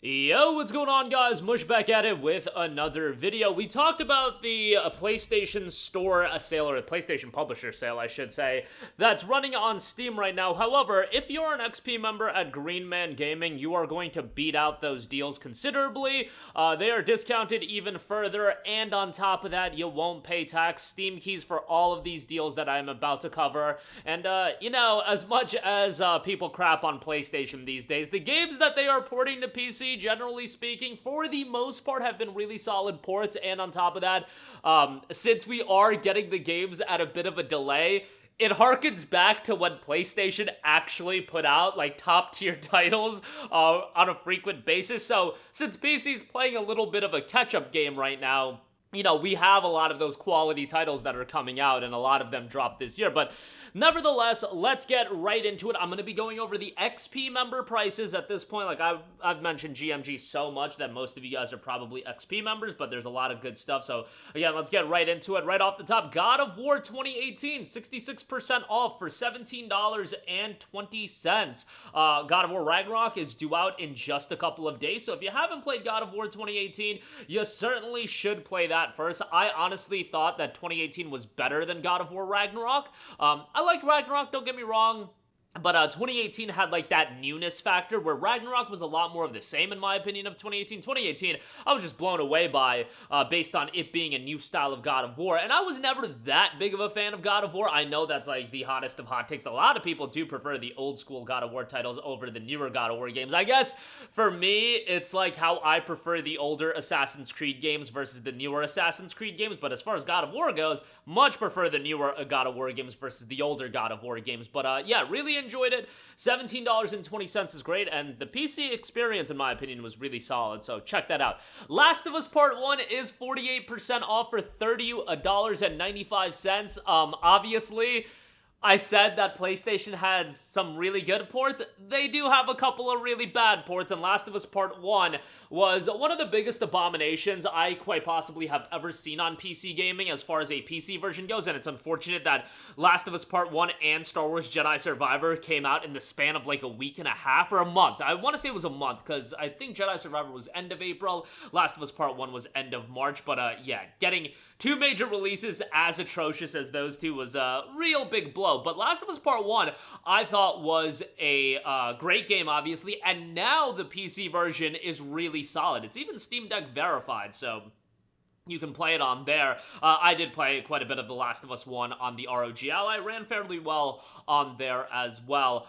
Yo, what's going on, guys? Mush back at it with another video. We talked about the PlayStation Store sale, or a PlayStation Publisher sale, I should say, that's running on Steam right now. However, if you're an XP member at Green Man Gaming, you are going to beat out those deals considerably. They are discounted even further, and on top of that, you won't pay tax. Steam keys for all of these deals that I'm about to cover. And, you know, as much as people crap on PlayStation these days, the games that they are porting to PC, generally speaking, for the most part, have been really solid ports. And on top of that, since we are getting the games at a bit of a delay, it harkens back to when PlayStation actually put out, like, top-tier titles on a frequent basis. So, since PC's playing a little bit of a catch-up game right now, you know, we have a lot of those quality titles that are coming out, and a lot of them dropped this year. But nevertheless, let's get right into it. I'm going to be going over the XP member prices at this point. Like, I've mentioned GMG so much that most of you guys are probably XP members, but there's a lot of good stuff. So, again, let's get right into it. Right off the top, God of War 2018, 66% off for $17.20. God of War Ragnarok is due out in just a couple of days. So, if you haven't played God of War 2018, you certainly should play that first. I honestly thought that 2018 was better than God of War Ragnarok. I liked Ragnarok, don't get me wrong, but 2018 had, like, that newness factor, where Ragnarok was a lot more of the same, in my opinion, of 2018. 2018, I was just blown away by, based on it being a new style of God of War, and I was never that big of a fan of God of War. I know that's, like, the hottest of hot takes. A lot of people do prefer the old-school God of War titles over the newer God of War games. I guess, for me, it's like how I prefer the older Assassin's Creed games versus the newer Assassin's Creed games, but as far as God of War goes, much prefer the newer God of War games versus the older God of War games. But, yeah, really enjoyed it. $17.20 is great, and the PC experience, in my opinion, was really solid, so check that out. Last of Us Part 1 is 48% off for $30.95. Obviously, I said that PlayStation had some really good ports. They do have a couple of really bad ports, and Last of Us Part 1 was one of the biggest abominations I quite possibly have ever seen on PC gaming as far as a PC version goes, and it's unfortunate that Last of Us Part 1 and Star Wars Jedi Survivor came out in the span of like a week and a half or a month. I want to say it was a month, because I think Jedi Survivor was end of April, Last of Us Part 1 was end of March, but yeah, getting two major releases as atrocious as those two was a real big blow. But Last of Us Part 1, I thought was a great game, obviously, and now the PC version is really solid. It's even Steam Deck verified, so you can play it on there. I did play quite a bit of The Last of Us 1 on the ROG Ally. Ran fairly well on there as well.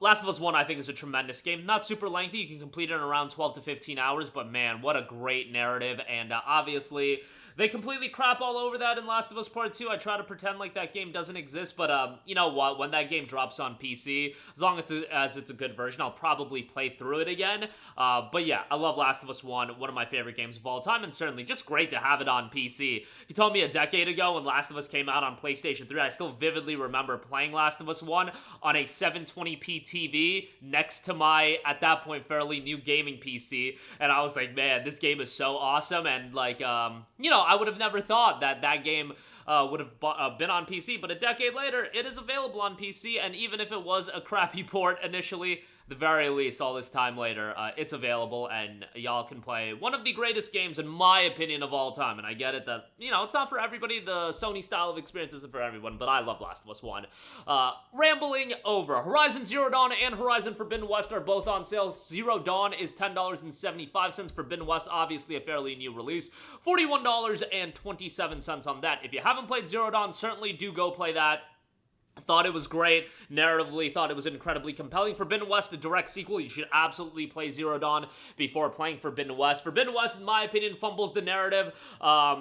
Last of Us 1, I think, is a tremendous game. Not super lengthy. You can complete it in around 12 to 15 hours, but man, what a great narrative. And obviously, they completely crap all over that in Last of Us Part 2. I try to pretend like that game doesn't exist, but you know what? When that game drops on PC, as long as it's a good version, I'll probably play through it again. But yeah, I love Last of Us 1, one of my favorite games of all time, and certainly just great to have it on PC. If you told me a decade ago when Last of Us came out on PlayStation 3, I still vividly remember playing Last of Us 1 on a 720p TV next to my, at that point, fairly new gaming PC, and I was like, man, this game is so awesome, and like, you know, I would have never thought that that game would have been on PC, but a decade later, it is available on PC, and even if it was a crappy port initially, the very least, all this time later, it's available, and y'all can play one of the greatest games, in my opinion, of all time. And I get it that, you know, it's not for everybody. The Sony style of experience isn't for everyone, but I love Last of Us 1. Rambling over. Horizon Zero Dawn and Horizon Forbidden West are both on sale. Zero Dawn is $10.75. Forbidden West, obviously a fairly new release. $41.27 on that. If you haven't played Zero Dawn, certainly do go play that. Thought it was great, narratively, thought it was incredibly compelling. Forbidden West, the direct sequel, you should absolutely play Zero Dawn before playing Forbidden West. Forbidden West, in my opinion, fumbles the narrative,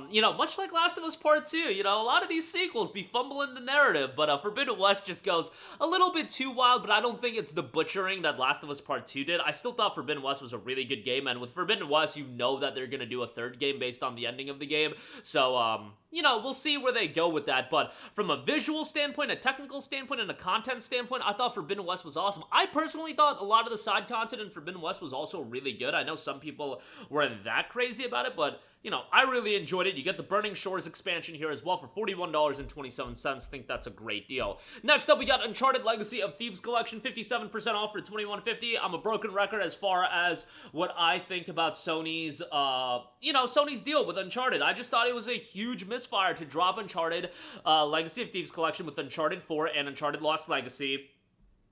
you know, much like Last of Us Part 2, you know, a lot of these sequels be fumbling the narrative, but Forbidden West just goes a little bit too wild, but I don't think it's the butchering that Last of Us Part 2 did. I still thought Forbidden West was a really good game, and with Forbidden West, you know that they're gonna do a third game based on the ending of the game, so, you know, we'll see where they go with that, but from a visual standpoint, a technical standpoint, and a content standpoint, I thought Forbidden West was awesome. I personally thought a lot of the side content in Forbidden West was also really good. I know some people weren't that crazy about it, but I really enjoyed it. You get the Burning Shores expansion here as well for $41.27. Think that's a great deal. Next up, we got Uncharted Legacy of Thieves Collection, 57% off for $21.50. I'm a broken record as far as what I think about Sony's, Sony's deal with Uncharted. I just thought it was a huge misfire to drop Uncharted Legacy of Thieves Collection with Uncharted 4 and Uncharted Lost Legacy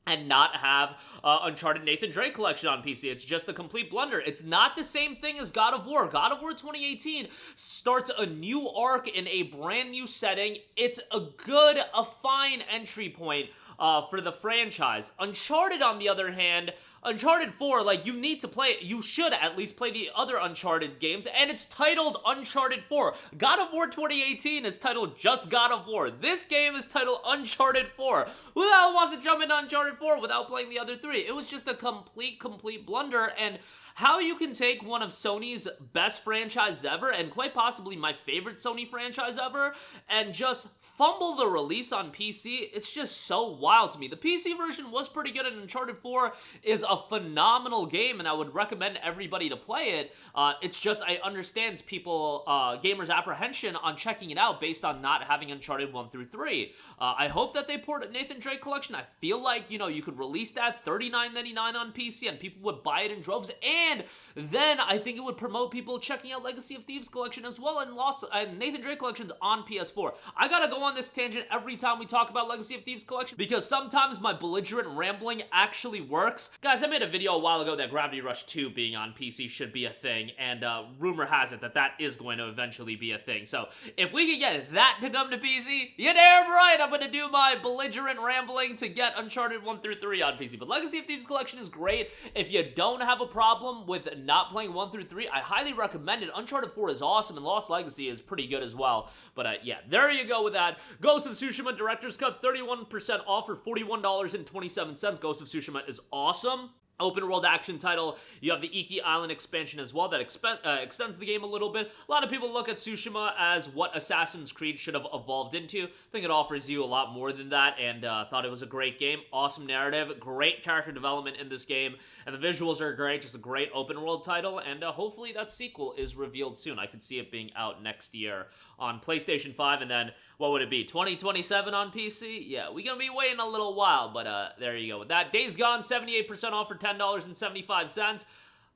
and not have Uncharted Nathan Drake Collection on PC. It's just a complete blunder. It's not the same thing as God of War. God of War 2018 starts a new arc in a brand new setting. It's a fine entry point for the franchise. Uncharted, on the other hand, Uncharted 4, like, you need to play it. You should at least play the other Uncharted games, and it's titled Uncharted 4. God of War 2018 is titled just God of War. This game is titled Uncharted 4. Who the hell wants to jump into Uncharted 4 without playing the other three? It was just a complete blunder, and how you can take one of Sony's best franchises ever, and quite possibly my favorite Sony franchise ever, and just fumble the release on PC, it's just so wild to me. The PC version was pretty good, and Uncharted 4 is a phenomenal game, and I would recommend everybody to play it. It's just, I understand gamers' apprehension on checking it out based on not having Uncharted 1 through 3. I hope that they port Nathan Drake Collection. I feel like, you could release that $39.99 on PC, and people would buy it in droves, and then I think it would promote people checking out Legacy of Thieves Collection as well, and Nathan Drake Collection's on PS4. I gotta go on this tangent every time we talk about Legacy of Thieves Collection, because sometimes my belligerent rambling actually works. Guys, I made a video a while ago that Gravity Rush 2 being on PC should be a thing, and rumor has it that is going to eventually be a thing. So if we can get that to come to PC, you're damn right I'm gonna do my belligerent rambling to get Uncharted 1 through 3 on PC. But Legacy of Thieves Collection is great. If you don't have a problem with not playing 1 through 3, I highly recommend it. Uncharted 4 is awesome, and Lost Legacy is pretty good as well. But yeah, there you go with that. Ghost of Tsushima Director's Cut, 31% off for $41.27. Ghost of Tsushima is awesome. Open world action title. You have the Iki Island expansion as well that extends the game a little bit. A lot of people look at Tsushima as what Assassin's Creed should have evolved into. I think it offers you a lot more than that, and thought it was a great game. Awesome narrative, great character development in this game, and the visuals are great. Just a great open world title, and hopefully that sequel is revealed soon. I could see it being out next year on PlayStation 5, and then, what would it be, 2027 on PC? Yeah, we're gonna be waiting a little while, but there you go with that. Days Gone, 78% off for $10.75.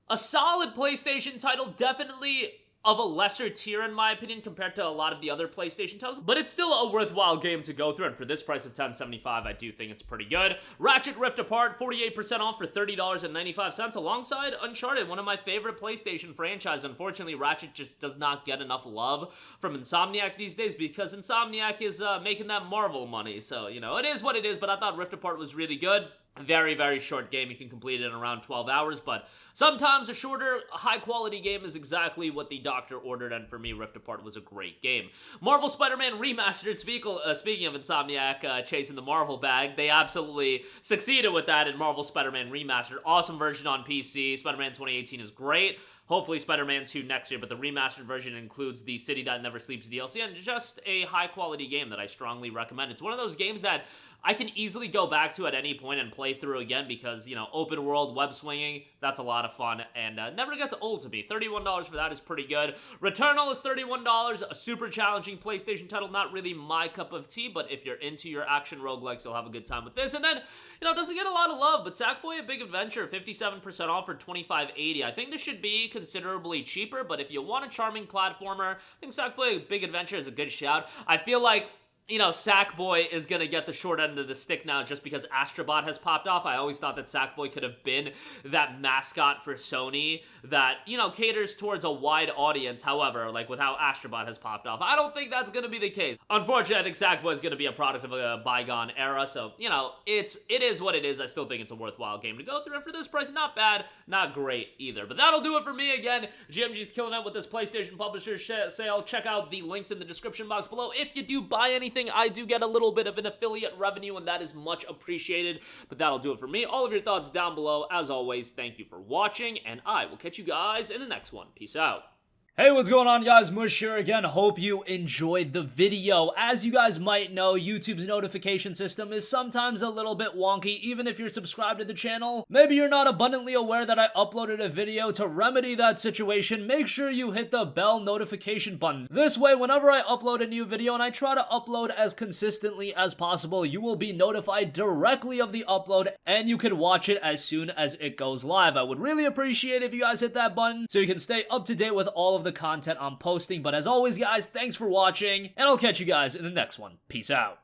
A solid PlayStation title, definitely of a lesser tier in my opinion compared to a lot of the other PlayStation titles, but it's still a worthwhile game to go through, and for this price of $10.75, I do think it's pretty good. Ratchet Rift Apart, 48% off for $30.95, alongside Uncharted, one of my favorite PlayStation franchises. Unfortunately, Ratchet just does not get enough love from Insomniac these days, because Insomniac is making that Marvel money, so, it is what it is, but I thought Rift Apart was really good. Very, very short game. You can complete it in around 12 hours, but sometimes a shorter, high-quality game is exactly what the doctor ordered, and for me, Rift Apart was a great game. Marvel Spider-Man Remastered, speaking of Insomniac chasing the Marvel bag, they absolutely succeeded with that in Marvel Spider-Man Remastered. Awesome version on PC. Spider-Man 2018 is great. Hopefully Spider-Man 2 next year, but the remastered version includes the City That Never Sleeps DLC, and just a high-quality game that I strongly recommend. It's one of those games that I can easily go back to at any point and play through again because, open world, web swinging, that's a lot of fun, and never gets old to me. $31 for that is pretty good. Returnal is $31, a super challenging PlayStation title, not really my cup of tea, but if you're into your action roguelikes, you'll have a good time with this. And then, it doesn't get a lot of love, but Sackboy: A Big Adventure, 57% off for $25.80. I think this should be considerably cheaper, but if you want a charming platformer, I think Sackboy: A Big Adventure is a good shout. I feel like Sackboy is going to get the short end of the stick now just because Astrobot has popped off. I always thought that Sackboy could have been that mascot for Sony that, caters towards a wide audience. However, with how Astrobot has popped off, I don't think that's going to be the case. Unfortunately, I think Sackboy is going to be a product of a bygone era, so, it is what it is. I still think it's a worthwhile game to go through, and for this price, not bad, not great either. But that'll do it for me. Again, GMG's killing it with this PlayStation Publisher sale. Check out the links in the description box below. If you do buy anything, I do get a little bit of an affiliate revenue, and that is much appreciated. But that'll do it for me. All of your thoughts down below. As always, thank you for watching, and I will catch you guys in the next one. Peace out. Hey, what's going on, guys? Mush here again. Hope you enjoyed the video. As you guys might know, YouTube's notification system is sometimes a little bit wonky, even if you're subscribed to the channel. Maybe you're not abundantly aware that I uploaded a video. To remedy that situation, make sure you hit the bell notification button. This way, whenever I upload a new video, and I try to upload as consistently as possible, you will be notified directly of the upload, and you can watch it as soon as it goes live. I would really appreciate if you guys hit that button so you can stay up to date with all of the content I'm posting. But as always, guys, thanks for watching, and I'll catch you guys in the next one. Peace out.